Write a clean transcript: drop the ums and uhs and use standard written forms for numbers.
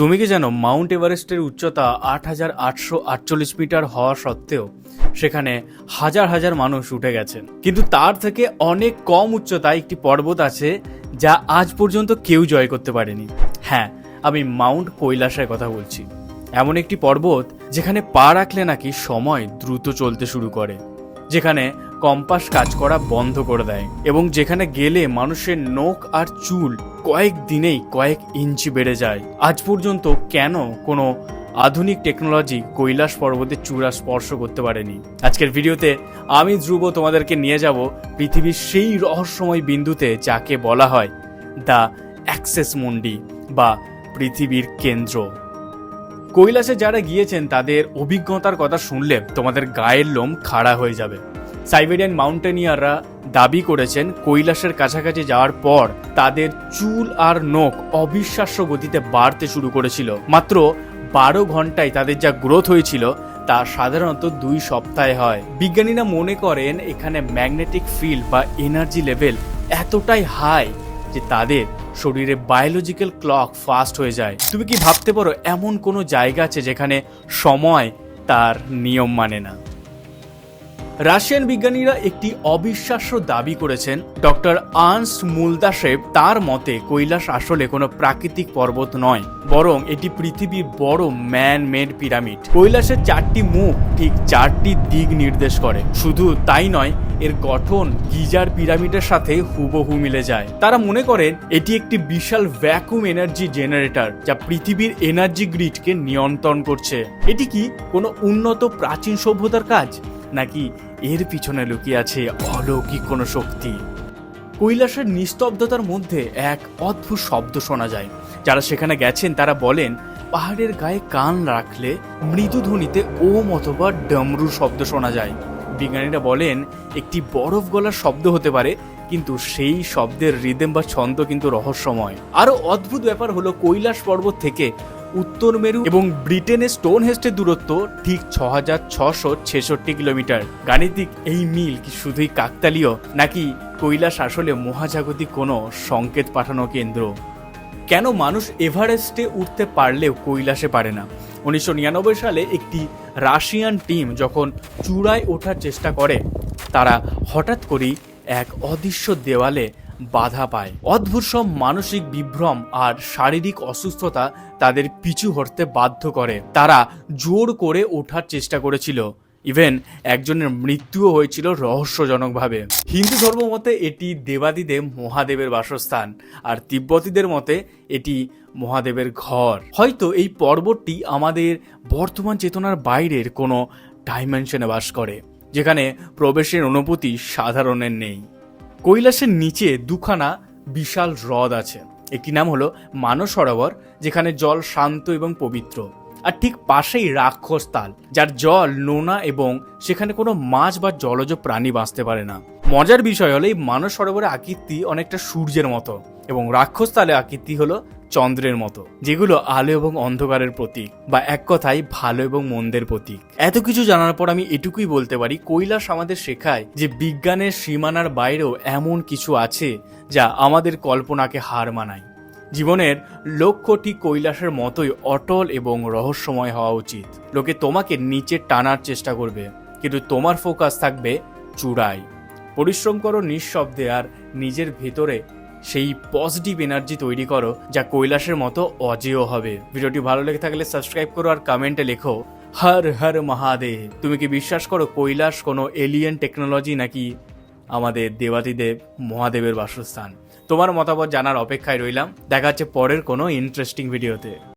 তুমি কি জানো মাউন্ট এভারেস্টের উচ্চতা 8,848 মিটার হওয়া সত্ত্বেও সেখানে হাজার হাজার মানুষ উঠে গেছেন, কিন্তু তার থেকে অনেক কম উচ্চতায় একটি পর্বত আছে যা আজ পর্যন্ত কেউ জয় করতে পারেনি। হ্যাঁ, আমি মাউন্ট কৈলাসের কথা বলছি। এমন একটি পর্বত যেখানে পা রাখলে নাকি সময় দ্রুত চলতে শুরু করে, যেখানে কম্পাস কাজ করা বন্ধ করে দেয় এবং যেখানে গেলে মানুষের নখ আর চুল কয়েক দিনেই কয়েক ইঞ্চি বেড়ে যায়। আজ পর্যন্ত কেন কোনো আধুনিক টেকনোলজি কৈলাস পর্বতের চূড়া স্পর্শ করতে পারেনি? আজকের ভিডিওতে আমি ধ্রুব তোমাদেরকে নিয়ে যাব পৃথিবীর সেই রহস্যময় বিন্দুতে যাকে বলা হয় দ্য অ্যাক্সেস মুন্ডি বা পৃথিবীর কেন্দ্র। কৈলাসে যারা গিয়েছেন তাদের অভিজ্ঞতার কথা শুনলে তোমাদের গায়ের লোম খাড়া হয়ে যাবে। সাইবেরিয়ান মাউন্টেনিয়াররা দাবি করেছেন কৈলাসের কাছাকাছি যাওয়ার পর তাদের চুল আর নখ অবিশ্বাস্য গতিতে বাড়তে শুরু করেছিল। মাত্র 12 ঘন্টায় তাদের যা গ্রোথ হয়েছিল তা সাধারণত 2 সপ্তাহে হয়। বিজ্ঞানীরা মনে করেন এখানে ম্যাগনেটিক ফিল্ড বা এনার্জি লেভেল এতটাই হাই যে তাদের শরীরে বায়োলজিক্যাল ক্লক ফাস্ট হয়ে যায়। তুমি কি ভাবতে পারো এমন কোনো জায়গা আছে যেখানে সময় তার নিয়ম মানে না? রাশিয়ান বিজ্ঞানীরা একটি অবিশ্বাস্য দাবি করেছেন। ডক্টর আর্নস্ট মুলদাশেভ তার মতে কৈলাস আসলে কোনো প্রাকৃতিক পর্বত নয়, বরং এটি পৃথিবীর বড় ম্যান মেড পিরামিড। কৈলাসের 4টি মুখ ঠিক 4টি দিক নির্দেশ করে। শুধু তাই নয়, এর গঠন গিজার পিরামিডের সাথে হুবহু মিলে যায়। তারা মনে করেন এটি একটি বিশাল ভ্যাকুয়াম এনার্জি জেনারেটর যা পৃথিবীর এনার্জি গ্রিডকে নিয়ন্ত্রণ করছে। এটি কি কোনো উন্নত প্রাচীন সভ্যতার কাজ, নাকি এর পিছনে লুকিয়ে আছে অলৌকিক কোনো শক্তি? কৈলাসের নিস্তব্ধতার মধ্যে এক অদ্ভুত শব্দ শোনা যায়। যারা সেখানে গেছেন তারা বলেন পাহাড়ের গায়ে কান রাখলে মৃদু ধ্বনিতে ওম অথবা ডমরুর শব্দ শোনা যায়। বিজ্ঞানীরা বলেন একটি বরফ গলার শব্দ হতে পারে, কিন্তু সেই শব্দের রিদম বা ছন্দ কিন্তু রহস্যময়। আরো অদ্ভুত ব্যাপার হলো কৈলাস পর্বত থেকে উত্তর মেরু এবং ব্রিটেনের স্টোনহেঞ্জের দূরত্ব ঠিক 6,666 কিলোমিটার। গাণিতিক এই মিল কি শুধুই কাকতালীয়, নাকি কৈলাস আসলে মহাজাগতিক কোনো সংকেত পাঠানো কেন্দ্র? কেন মানুষ এভারেস্টে উঠতে পারলেও কৈলাসে পারে না? 1999 সালে একটি রাশিয়ান টিম যখন চূড়ায় ওঠার চেষ্টা করে, তারা হঠাৎ করেই এক অদৃশ্য দেওয়ালে বাধা পায়। অদ্ভুত সব মানসিক বিভ্রম আর শারীরিক অসুস্থতা তাদের পিছু হটতে বাধ্য করে। তারা জোর করে ওঠার চেষ্টা করেছিল, ইভেন একজনের মৃত্যুও হয়েছিল রহস্যজনকভাবে। হিন্দু ধর্ম মতে এটি দেবাদিদেব মহাদেবের বাসস্থান, আর তিব্বতীদের মতে এটি মহাদেবের ঘর। হয়তো এই পর্বতটি আমাদের বর্তমান চেতনার বাইরের কোনো ডাইমেনশনে বাস করে, যেখানে প্রবেশের অনুভূতি সাধারণের নেই। কৈলাসের নিচে দুখানা বিশাল হ্রদ আছে। একটি নাম হলো মানস সরোবর, যেখানে জল শান্ত এবং পবিত্র, আর ঠিক পাশেই রাক্ষস তাল, যার জল নোনা এবং সেখানে কোনো মাছ বা জলজ প্রাণী বাঁচতে পারে না। মজার বিষয় হলো এই মানস সরোবরের আকৃতি অনেকটা সূর্যের মতো এবং রাক্ষস তালের আকৃতি হলো চন্দ্রের মতো, যেগুলো আলো এবং অন্ধকারের প্রতীক, বা এক কথায় ভালো এবং মন্দের প্রতীক। এত কিছু জানার পর আমি এটুকুই বলতে পারি, কৈলাস আমাদের শেখায় যে বিজ্ঞানের সীমানার বাইরেও এমন কিছু আছে যা আমাদের কল্পনাকে হার মানায়। জীবনের লক্ষ্য ঠিক কৈলাসের মতোই অটল এবং রহস্যময় হওয়া উচিত। লোকে তোমাকে নিচে টানার চেষ্টা করবে, কিন্তু তোমার ফোকাস থাকবে চূড়ায়। পরিশ্রম করো নিঃশব্দে, আর নিজের ভেতরে সেই পজিটিভ এনার্জি তৈরি করো যা কৈলাসের মতো অজেয় হবে। ভিডিওটি ভালো লেগে থাকলে সাবস্ক্রাইব করো আর কমেন্টে লেখো হর হর মহাদেব। তুমি কি বিশ্বাস করো কৈলাস কোনো এলিয়েন টেকনোলজি, নাকি আমাদের দেবাদিদেব মহাদেবের বাসস্থান? তোমার মতামত জানার অপেক্ষায় রইলাম। দেখা হচ্ছে পরের কোনো ইন্টারেস্টিং ভিডিওতে।